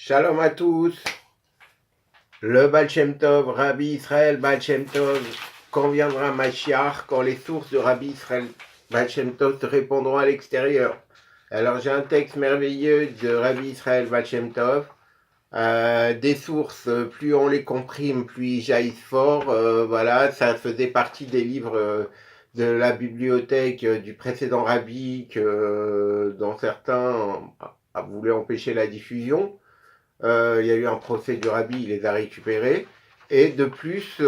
Shalom à tous. Le Baal Shem Tov, Rabbi Israël Baal Shem Tov, quand viendra Mashiach, quand les sources de Rabbi Israël Baal Shem Tov se répandront à l'extérieur. Alors j'ai un texte merveilleux de Rabbi Israël Baal Shem Tov. Des sources, plus on les comprime, plus ils jaillissent fort. Voilà, ça faisait partie des livres de la bibliothèque du précédent rabbi que dans certains voulaient empêcher la diffusion. Il y a eu un procès du rabbi, il les a récupérés. Et de plus,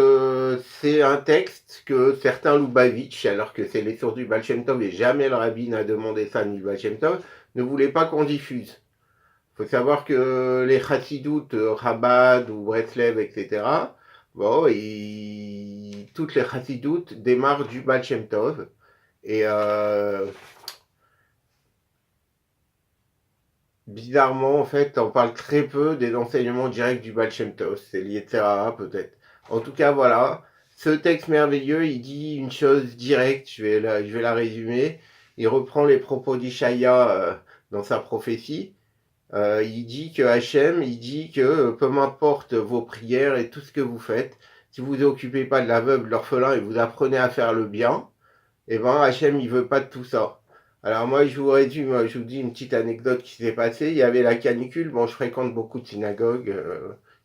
c'est un texte que certains Lubavitch, alors que c'est les sources du Baal Shem Tov, et jamais le rabbi n'a demandé ça ni le Baal Shem Tov, ne voulaient pas qu'on diffuse. Il faut savoir que les chassidoutes, Chabad ou Breslev, etc., bon, toutes les chassidoutes démarrent du Baal Shem Tov. Et bizarrement, en fait, on parle très peu des enseignements directs du Baal Shem Tov. C'est l'Yetzirah, peut-être. En tout cas, voilà. Ce texte merveilleux, il dit une chose directe, je vais la résumer. Il reprend les propos d'Ishaïa dans sa prophétie. Il dit que Hachem, il dit que peu m'importe vos prières et tout ce que vous faites, si vous vous occupez pas de l'aveugle, de l'orphelin et vous apprenez à faire le bien, eh ben Hachem, il veut pas de tout ça. Alors moi, je vous dis une petite anecdote qui s'est passée. Il y avait la canicule. Bon, je fréquente beaucoup de synagogues.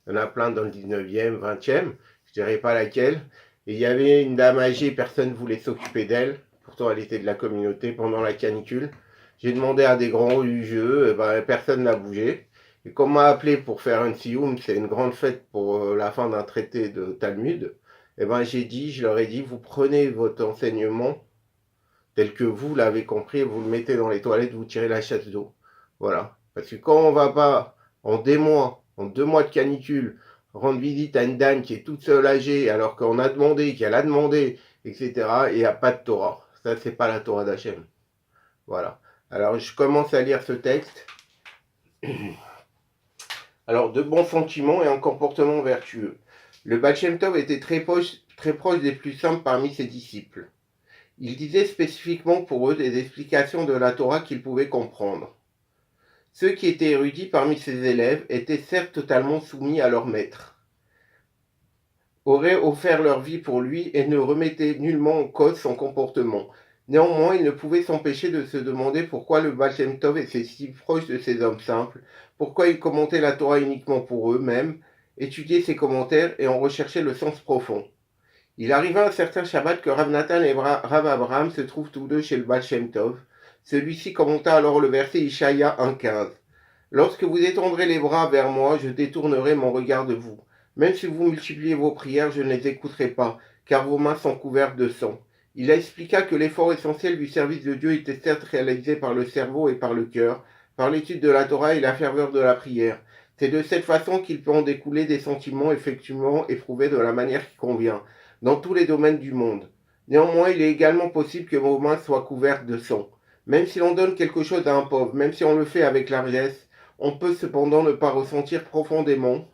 Il y en a plein dans le 19e, 20e. Je dirais pas laquelle. Et il y avait une dame âgée, personne ne voulait s'occuper d'elle. Pourtant, elle était de la communauté pendant la canicule. J'ai demandé à des grands du jeu, ben, personne n'a bougé. Et qu'on m'a appelé pour faire un sioum, c'est une grande fête pour la fin d'un traité de Talmud. Et ben je leur ai dit, vous prenez votre enseignement tel que vous l'avez compris, vous le mettez dans les toilettes, vous tirez la chasse d'eau. Voilà. Parce que quand on va pas en 2 mois de canicule, rendre visite à une dame qui est toute seule âgée, alors qu'on a demandé, qu'elle a demandé, etc., il n'y a pas de Torah. Ça, c'est pas la Torah d'Hachem. Voilà. Alors, je commence à lire ce texte. Alors, de bons sentiments et un comportement vertueux. Le Baal Shem Tov était très proche des plus simples parmi ses disciples. Il disait spécifiquement pour eux des explications de la Torah qu'ils pouvaient comprendre. Ceux qui étaient érudits parmi ses élèves étaient certes totalement soumis à leur maître, auraient offert leur vie pour lui et ne remettaient nullement en cause son comportement. Néanmoins, ils ne pouvaient s'empêcher de se demander pourquoi le Baal Shem Tov était si proche de ces hommes simples, pourquoi ils commentaient la Torah uniquement pour eux-mêmes, étudiaient ses commentaires et en recherchaient le sens profond. Il arriva un certain Shabbat que Rav Nathan et Rav Abraham se trouvent tous deux chez le Baal Shem Tov. Celui-ci commenta alors le verset Ishaïa 1,15. Lorsque vous étendrez les bras vers moi, je détournerai mon regard de vous. Même si vous multipliez vos prières, je ne les écouterai pas, car vos mains sont couvertes de sang. Il expliqua que l'effort essentiel du service de Dieu était certes réalisé par le cerveau et par le cœur, par l'étude de la Torah et la ferveur de la prière. C'est de cette façon qu'il peut en découler des sentiments effectivement éprouvés de la manière qui convient, dans tous les domaines du monde. Néanmoins, il est également possible que vos mains soient couvertes de sang. Même si l'on donne quelque chose à un pauvre, même si on le fait avec largesse, on peut cependant ne pas ressentir profondément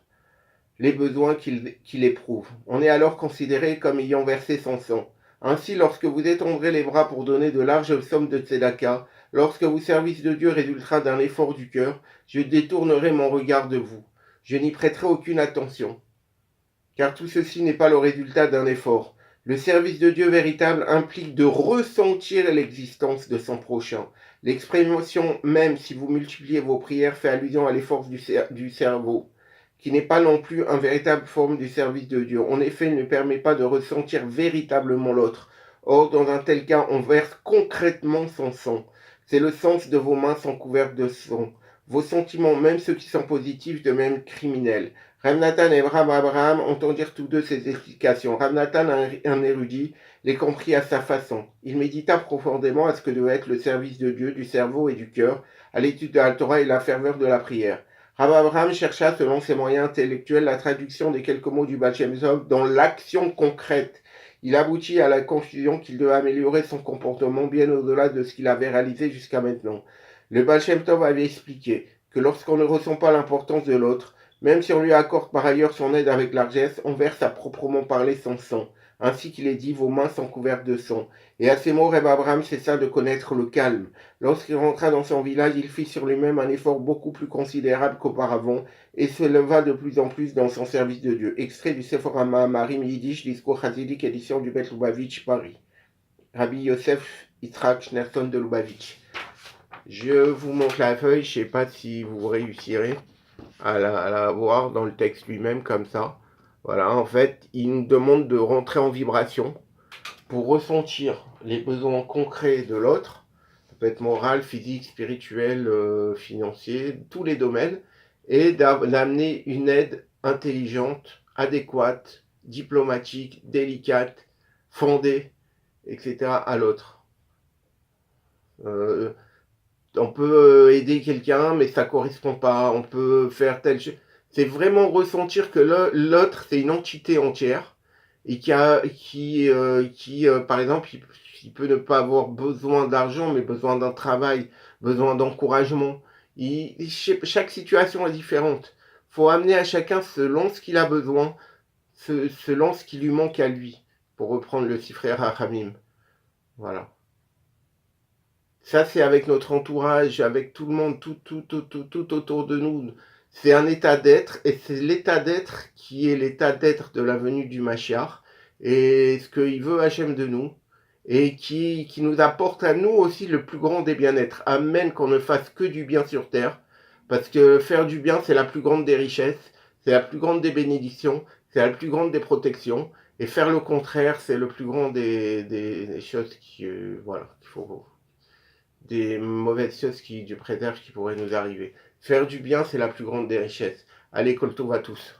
les besoins qu'il éprouve. On est alors considéré comme ayant versé son sang. Ainsi, lorsque vous étendrez les bras pour donner de larges sommes de tzedaka, lorsque vos services de Dieu résultera d'un effort du cœur, je détournerai mon regard de vous. Je n'y prêterai aucune attention. Car tout ceci n'est pas le résultat d'un effort. Le service de Dieu véritable implique de ressentir l'existence de son prochain. L'expression même, si vous multipliez vos prières, fait allusion à l'effort du cerveau, qui n'est pas non plus une véritable forme du service de Dieu. En effet, il ne permet pas de ressentir véritablement l'autre. Or, dans un tel cas, on verse concrètement son sang. C'est le sens de vos mains sont couvertes de sang. Vos sentiments, même ceux qui sont positifs, de même criminels. Rav Nathan et Rav Abraham entendirent tous deux ces explications. Rav Nathan, un érudit, les comprit à sa façon. Il médita profondément à ce que devait être le service de Dieu, du cerveau et du cœur, à l'étude de la Torah et la ferveur de la prière. Rav Abraham chercha, selon ses moyens intellectuels, la traduction des quelques mots du Baal Shem Tov dans l'action concrète. Il aboutit à la conclusion qu'il devait améliorer son comportement bien au-delà de ce qu'il avait réalisé jusqu'à maintenant. Le Baal Shem Tov avait expliqué que lorsqu'on ne ressent pas l'importance de l'autre, même si on lui accorde par ailleurs son aide avec largesse, on verse à proprement parler son sang. Ainsi qu'il est dit, vos mains sont couvertes de sang. Et à ces mots, Reb Abraham cessa de connaître le calme. Lorsqu'il rentra dans son village, il fit sur lui-même un effort beaucoup plus considérable qu'auparavant et se leva de plus en plus dans son service de Dieu. Extrait du Sefer HaMaamarim Yiddish, discours chassidique, édition du Beth Lubavitch, Paris. Rabbi Yosef Yitzhak Schneerson de Lubavitch. Je vous montre la feuille, je ne sais pas si vous réussirez à la voir dans le texte lui-même comme ça. Voilà, en fait, il nous demande de rentrer en vibration pour ressentir les besoins concrets de l'autre. Ça peut être moral, physique, spirituel, financier, tous les domaines, et d'amener une aide intelligente, adéquate, diplomatique, délicate, fondée, etc. à l'autre. On peut aider quelqu'un, mais ça correspond pas. On peut faire telle chose. C'est vraiment ressentir que l'autre, c'est une entité entière et par exemple, il peut ne pas avoir besoin d'argent, mais besoin d'un travail, besoin d'encouragement. Chaque situation est différente. Faut amener à chacun selon ce qu'il a besoin, selon ce qui lui manque à lui, pour reprendre le frère Hachamim. Voilà. Ça, c'est avec notre entourage, avec tout le monde, tout autour de nous. C'est un état d'être, et c'est l'état d'être qui est l'état d'être de la venue du Mashiach, et ce qu'il veut Hachem de nous, et qui nous apporte à nous aussi le plus grand des bien-être. Amen, qu'on ne fasse que du bien sur terre, parce que faire du bien, c'est la plus grande des richesses, c'est la plus grande des bénédictions, c'est la plus grande des protections, et faire le contraire, c'est le plus grand des choses voilà, qu'il faut des mauvaises choses du préserve qui pourraient nous arriver. Faire du bien, c'est la plus grande des richesses. Allez, Koltov à tous.